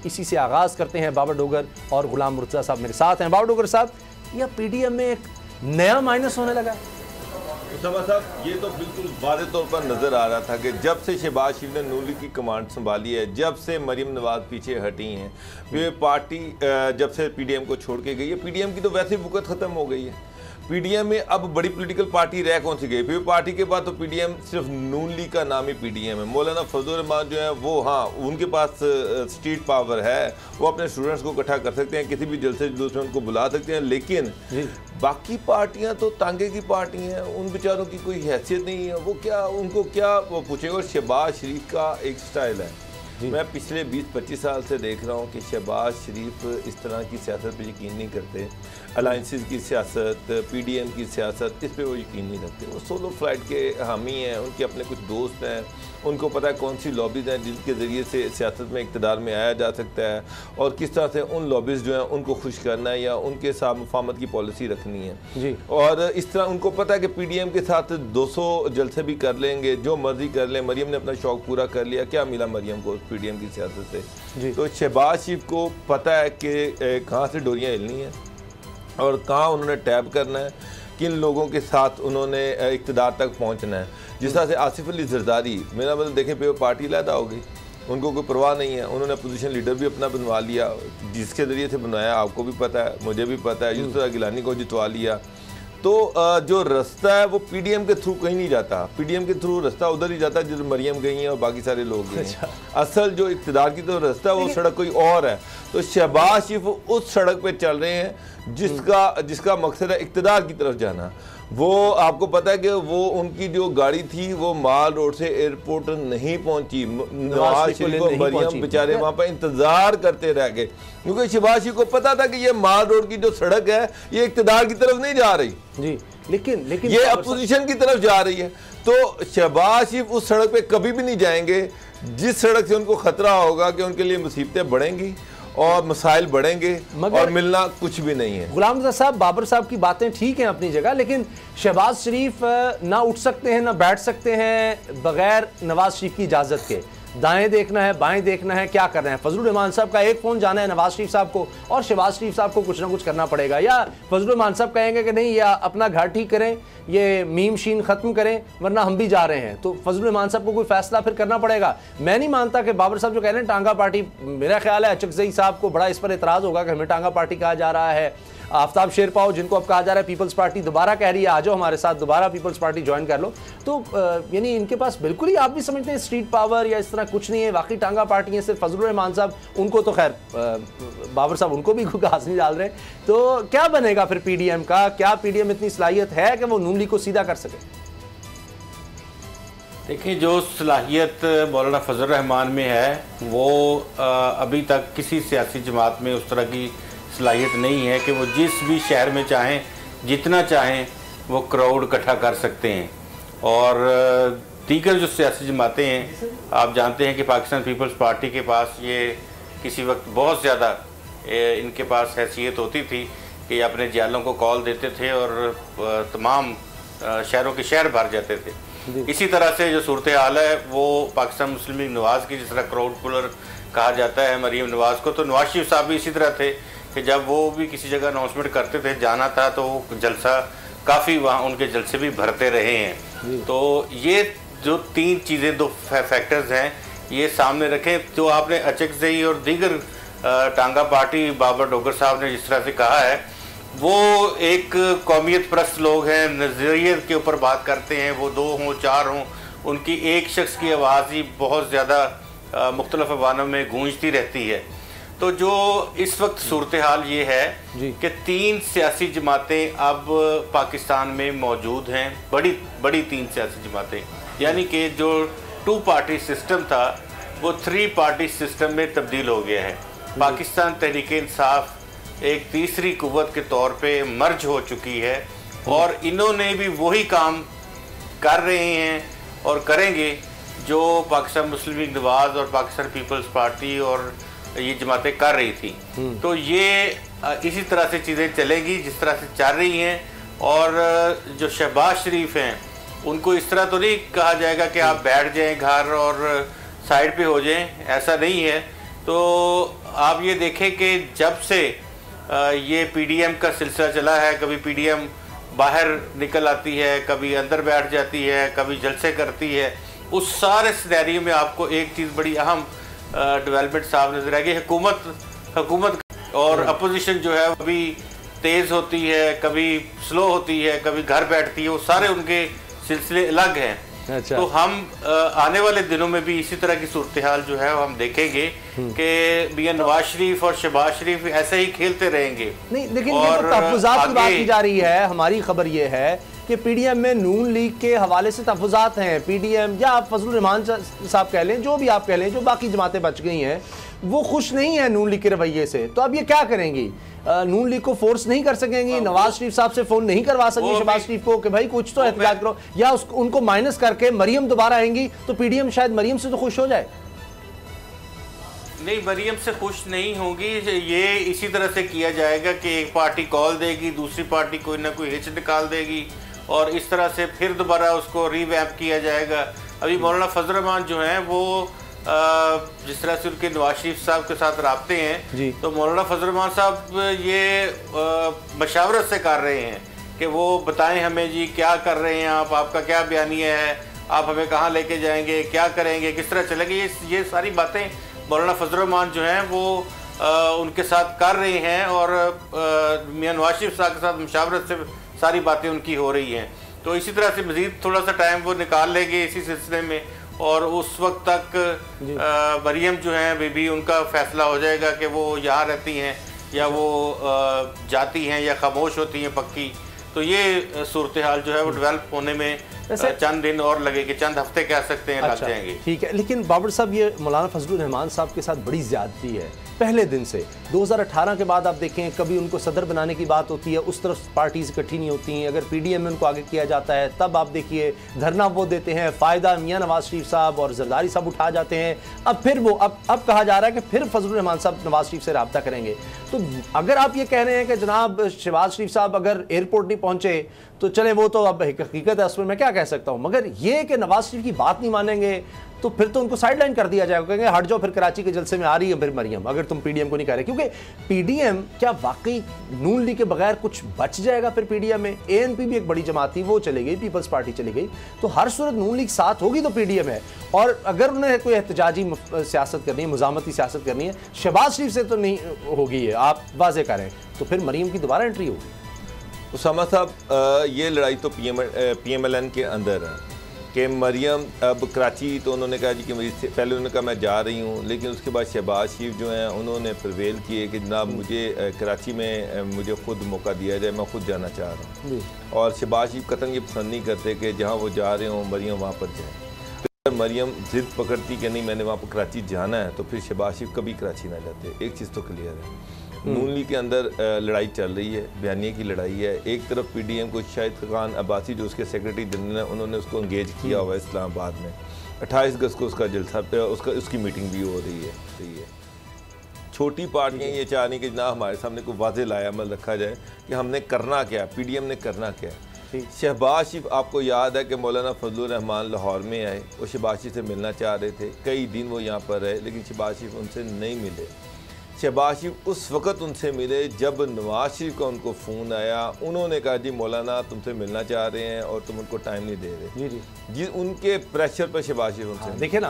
इसी से आगाज़ करते हैं। बाबर डोगर और गुलाम मुर्तज़ा साहब मेरे साथ हैं। बाबर डोगर साहब, यह पीडीएम में एक नया माइनस होने लगा है? साहब, ये तो बिल्कुल वाज़े तौर पर नज़र आ रहा था कि जब से शहबाज शरीफ ने नून लीग की कमांड संभाली है, जब से मरीम नवाज पीछे हटी हैं, ये पार्टी जब से पीडीएम को छोड़ के गई है, पीडीएम की तो वैसे ही वक़्त ख़त्म हो गई है। पीडीएम में अब बड़ी पॉलिटिकल पार्टी रह कौन सी गई? फिर पार्टी के बाद तो पीडीएम सिर्फ नून लीग का नाम ही पीडीएम है। मौलाना फजलुर रहमान जो है वो, हाँ, उनके पास स्ट्रीट पावर है, वो अपने स्टूडेंट्स को इकट्ठा कर सकते हैं, किसी भी जलसे जुलूस में उनको बुला सकते हैं, लेकिन बाकी पार्टियां तो तांगे की पार्टी हैं, उन बेचारों की कोई हैसियत नहीं है। वो क्या, उनको क्या वो पूछेगा? और शहबाज शरीफ का एक स्टाइल है, मैं पिछले 20-25 साल से देख रहा हूँ कि शहबाज शरीफ इस तरह की सियासत पे यकीन नहीं करते। अलाइंसेस की सियासत, पीडीएम की सियासत, इस पे वो यकीन नहीं रखते। वो सोलो फ्लाइट के हामी हैं, उनके अपने कुछ दोस्त हैं, उनको पता है कौन सी लॉबीज़ हैं जिनके ज़रिए से सियासत में इक़्तिदार में आया जा सकता है और किस तरह से उन लॉबीज़ जो हैं उनको खुश करना है या उनके साथ मुफाहमत की पॉलिसी रखनी है जी। और इस तरह उनको पता है कि पीडीएम के साथ 200 जलसे भी कर लेंगे, जो मर्जी कर लें। मरियम ने अपना शौक़ पूरा कर लिया, क्या मिला मरियम को पीडीएम की सियासत से? तो शहबाज शरीफ को पता है कि कहाँ से डोरियाँ हिलनी हैं और कहाँ उन्होंने टैब करना है, किन लोगों के साथ उन्होंने इक़्तिदार तक पहुँचना है। जिस तरह से आसिफ अली जरदारी, मेरा मतलब देखें पे वो पार्टी लैदा हो गई, उनको कोई परवाह नहीं है। उन्होंने अपोजिशन लीडर भी अपना बनवा लिया, जिसके ज़रिए से बनवाया आपको भी पता है, मुझे भी पता है। यूसुफ गिलानी को जितवा लिया। तो जो रास्ता है वो पीडीएम के थ्रू कहीं नहीं जाता, पीडीएम के थ्रू रास्ता उधर ही जाता है जिधर मरियम गई हैं और बाकी सारे लोग गए हैं। असल जो इक़्तिदार की तो रास्ता है वो सड़क कोई और है। तो शहबाज शरीफ उस सड़क पे चल रहे हैं जिसका मकसद है इक़्तिदार की तरफ जाना। वो आपको पता है कि वो उनकी जो गाड़ी थी वो माल रोड से एयरपोर्ट नहीं पहुंची। नवाज शरीफ और मरियम बेचारे वहाँ पर इंतजार करते रह गए, क्योंकि शहबाज शरीफ को पता था कि ये माल रोड की जो सड़क है ये इक़्तिदार की तरफ नहीं जा रही जी, लेकिन ये अपोजिशन की तरफ जा रही है। तो शहबाज शरीफ उस सड़क पे कभी भी नहीं जाएंगे जिस सड़क से उनको खतरा होगा कि उनके लिए मुसीबतें बढ़ेंगी और मसाइल बढ़ेंगे और मिलना कुछ भी नहीं है। गुलाम मुर्तज़ा साहब, बाबर साहब की बातें ठीक हैं अपनी जगह, लेकिन शहबाज शरीफ ना उठ सकते हैं ना बैठ सकते हैं बगैर नवाज शरीफ की इजाज़त के। दाएं देखना है, बाएं देखना है, क्या कर रहे हैं? फजलुर रहमान साहब का एक फ़ोन जाना है नवाज शरीफ साहब को और शहबाज शरीफ साहब को कुछ ना कुछ करना पड़ेगा, या फजलुर रहमान साहब कहेंगे कि नहीं, या अपना घर ठीक करें, ये मीम शीन ख़त्म करें वरना हम भी जा रहे हैं। तो फजलुर रहमान साहब को कोई फैसला फिर करना पड़ेगा। मैं नहीं मानता कि बाबर साहब जो कह रहे हैं टांगा पार्टी, मेरा ख्याल है अचकज़ई साहब को बड़ा इस पर एतराज़ होगा कि हमें टांगा पार्टी कहा जा रहा है। आफ्ताब शेरपाओ, जिनको अब कहा जा रहा है पीपल्स पार्टी दोबारा कह रही है आ जाओ हमारे साथ, दोबारा पीपल्स पार्टी ज्वाइन कर लो। तो यानी इनके पास बिल्कुल ही, आप भी समझते हैं, स्ट्रीट पावर या इस तरह कुछ नहीं है, वाकई टांगा पार्टी है। सिर्फ फजलुर रहमान साहब, उनको तो खैर बाबर साहब उनको भी घास नहीं डाल रहे। तो क्या बनेगा फिर पीडीएम का? क्या पीडीएम इतनी सलाहियत है कि वो नून लीग को सीधा कर सके? देखिए, जो सलाहियत मौलाना फजल रहमान में है वो अभी तक किसी सियासी जमात में उस तरह की सलाहियत नहीं है कि वो जिस भी शहर में चाहें, जितना चाहें, वो क्राउड इकट्ठा कर सकते हैं। और दीगर जो सियासी जमातें हैं, आप जानते हैं कि पाकिस्तान पीपल्स पार्टी के पास ये किसी वक्त बहुत ज़्यादा इनके पास हैसियत होती थी कि अपने जियालों को कॉल देते थे और तमाम शहरों के शहर भर जाते थे। इसी तरह से जो सूरत हाल है वो पाकिस्तान मुस्लिम लीग नवाज़ की, जिस तरह क्राउड पुलर कहा जाता है मरीम नवाज़ को, तो नवाज शरीफ साहब भी इसी तरह थे कि जब वो भी किसी जगह अनाउंसमेंट करते थे जाना था तो जलसा काफ़ी वहाँ उनके जलसे भी भरते रहे हैं। तो ये जो तीन चीज़ें, दो फैक्टर्स हैं, ये सामने रखें। जो आपने अचकज़ई और दीगर टांगा पार्टी बाबर डोगर साहब ने जिस तरह से कहा है, वो एक कौमियत परस्त लोग हैं, नज़रिए के ऊपर बात करते हैं। वो 2 हों 4 हों, उनकी एक शख्स की आवाज़ ही बहुत ज़्यादा मुख्तलिफ अवानों में गूंजती रहती है। तो जो इस वक्त सूरत हाल ये है कि 3 सियासी जमातें अब पाकिस्तान में मौजूद हैं, बड़ी 3 सियासी जमातें, यानी कि जो 2 पार्टी सिस्टम था वो 3 पार्टी सिस्टम में तब्दील हो गया है। पाकिस्तान तहरीक इंसाफ एक तीसरी कुव्वत के तौर पे मर्ज हो चुकी है और इन्होंने भी वही काम कर रहे हैं और करेंगे जो पाकिस्तान मुस्लिम लीग नवाज़ और पाकिस्तान पीपल्स पार्टी और ये जमातें कर रही थी। तो ये इसी तरह से चीज़ें चलेगी जिस तरह से चल रही हैं। और जो शहबाज शरीफ हैं उनको इस तरह तो नहीं कहा जाएगा कि आप बैठ जाएं घर और साइड पे हो जाएं, ऐसा नहीं है। तो आप ये देखें कि जब से ये पीडीएम का सिलसिला चला है, कभी पीडीएम बाहर निकल आती है, कभी अंदर बैठ जाती है, कभी जलसे करती है, उस सारे सिनेरियो में आपको एक चीज़ बड़ी अहम डेवलपमेंट साफ नजर आएगी। हुकूमत और अपोजिशन जो है कभी तेज़ होती है, कभी स्लो होती है, कभी घर बैठती है, वो सारे उनके सिलसिले अलग हैं। अच्छा। तो हम आने वाले दिनों में भी इसी तरह की सूरत हाल जो है वो हम देखेंगे कि मियां नवाज शरीफ और शहबाज शरीफ ऐसे ही खेलते रहेंगे। नहीं, लेकिन ये तो तहफ़्फ़ुज़ात की बात की जा रही है। हमारी खबर ये है कि पीडीएम में नून लीग के हवाले से तहफ़्फ़ुज़ात हैं। पीडीएम या आप फजलुर रहमान साहब कह लें, जो भी आप कह लें, जो बाकी जमातें बच गई हैं वो खुश नहीं है नून लीग के रवैये से। तो अब ये क्या करेंगी? नून लीग को फोर्स नहीं कर सकेंगी, नवाज शरीफ साहब से फोन नहीं करवा सकेंगे शहबाज शरीफ को कि भाई कुछ तो एहतियात करो, या उनको माइनस करके मरियम दोबारा आएंगी तो पीडीएम शायद मरियम से तो खुश हो जाए। नहीं, मरियम से खुश नहीं होगी। ये इसी तरह से किया जाएगा कि एक पार्टी कॉल देगी, दूसरी पार्टी कोई ना कोई हिच निकाल देगी और इस तरह से फिर दोबारा उसको रीवैम्प किया जाएगा। अभी मौलाना फजल रहमान जो हैं वो जिस तरह से उनके नवाज शरीफ साहब के साथ राब्ते हैं, तो मौलाना फजल रहमान साहब ये मशावरत से कर रहे हैं कि वो बताएं हमें जी क्या कर रहे हैं आप, आपका क्या बयानिया है, आप हमें कहाँ लेके जाएंगे, क्या करेंगे, किस तरह चलेंगे। ये सारी बातें मौलाना फजल रहमान जो हैं वो उनके साथ कर रहे हैं और मियां नवाज शरीफ साहब के साथ मशावरत से सारी बातें उनकी हो रही हैं। तो इसी तरह से मज़ीद थोड़ा सा टाइम वो निकाल लेंगे इसी सिलसिले में और उस वक्त तक मरियम जो हैं भी उनका फैसला हो जाएगा कि वो यहाँ रहती हैं या वो जाती हैं या खामोश होती हैं पक्की। तो ये सूरत हाल जो है वो डेवलप होने में चंद दिन और लगेंगे, चंद हफ्ते कह सकते हैं। अच्छा, लग जाएंगे। ठीक है, लेकिन बाबर साहब ये मौलाना फजलुर रहमान साहब के साथ बड़ी ज्यादती है पहले दिन से। 2018 के बाद आप देखें कभी उनको सदर बनाने की बात होती है, उस तरफ पार्टीज इकट्ठी नहीं होती हैं। अगर पीडीएम में उनको आगे किया जाता है तब आप देखिए धरना वो देते हैं, फ़ायदा मियां नवाज शरीफ साहब और जरदारी साहब उठा जाते हैं। अब फिर वो अब कहा जा रहा है कि फिर फजलुर रहमान साहब नवाज शरीफ से रब्ता करेंगे। तो अगर आप ये कह रहे हैं कि जनाब शहबाज शरीफ साहब अगर एयरपोर्ट नहीं पहुंचे तो चले, वो तो अब हकीकत है, उसमें मैं क्या कह सकता हूँ, मगर ये कि नवाज शरीफ की बात नहीं मानेंगे तो फिर तो उनको साइडलाइन कर दिया जाएगा, कहेंगे हट जाओ, फिर कराची के जलसे में आ रही है फिर मरियम, अगर तुम पीडीएम को नहीं कह रहे। क्योंकि पीडीएम क्या वाकई नून लीग के बगैर कुछ बच जाएगा फिर पीडीएम में? एएनपी भी एक बड़ी जमात थी, वो चली गई, पीपल्स पार्टी चली गई, तो हर सूरत नून लीग साथ होगी तो पीडीएम है। और अगर उन्हें कोई एहतजाजी सियासत करनी है, मुजामती सियासत करनी है, शहबाज शरीफ से तो नहीं होगी, आप वाजे करें, तो फिर मरियम की दोबारा एंट्री होगी। उसामा साहब, ये लड़ाई तो PMLN के अंदर है कि मरियम अब कराची, तो उन्होंने कहा जी कि पहले उन्होंने कहा मैं जा रही हूँ, लेकिन उसके बाद शहबाज शरीफ जो हैं उन्होंने प्रवेल किए कि जनाब मुझे कराची में मुझे ख़ुद मौका दिया जाए, मैं ख़ुद जाना चाह रहा हूँ। और शहबाज शरीफ कतन ये पसंद नहीं करते कि जहाँ वो जा रहे हों मरियम वहाँ पर जाए। तो मरियम ज़िद पकड़ती कि नहीं मैंने वहाँ पर कराची जाना है, तो फिर शहबाज शरीफ कभी कराची ना जाते। एक चीज़ तो क्लियर है, नून लीग के अंदर लड़ाई चल रही है, बयानिए की लड़ाई है। एक तरफ पीडीएम को शाहिद खान अब्बासी जो उसके सेक्रेटरी जनरल हैं उन्होंने उसको इंगेज किया हुआ है इस्लामाबाद में। 28 अगस्त को उसका जलसा उसकी मीटिंग भी हो रही है। सही है, छोटी पार्टियाँ ये चाह रही कि ना हमारे सामने कोई वाज़ेह लाएअमल रखा जाए कि हमने करना क्या, पीडीएम ने करना क्या है। शहबाज शरीफ, आपको याद है कि मौलाना फजलुर रहमान लाहौर में आए, वो शहबाज शरीफ से मिलना चाह रहे थे, कई दिन वो यहाँ पर रहे, लेकिन शहबाज शरीफ उनसे नहीं मिले। शहबाज शरीफ उस वक़्त उनसे मिले जब नवाज शरीफ का उनको फ़ोन आया, उन्होंने कहा जी मौलाना तुमसे मिलना चाह रहे हैं और तुम उनको टाइम नहीं दे रहे। जी उनके प्रेशर पर शहबाज शरीफ उनसे देखिए ना।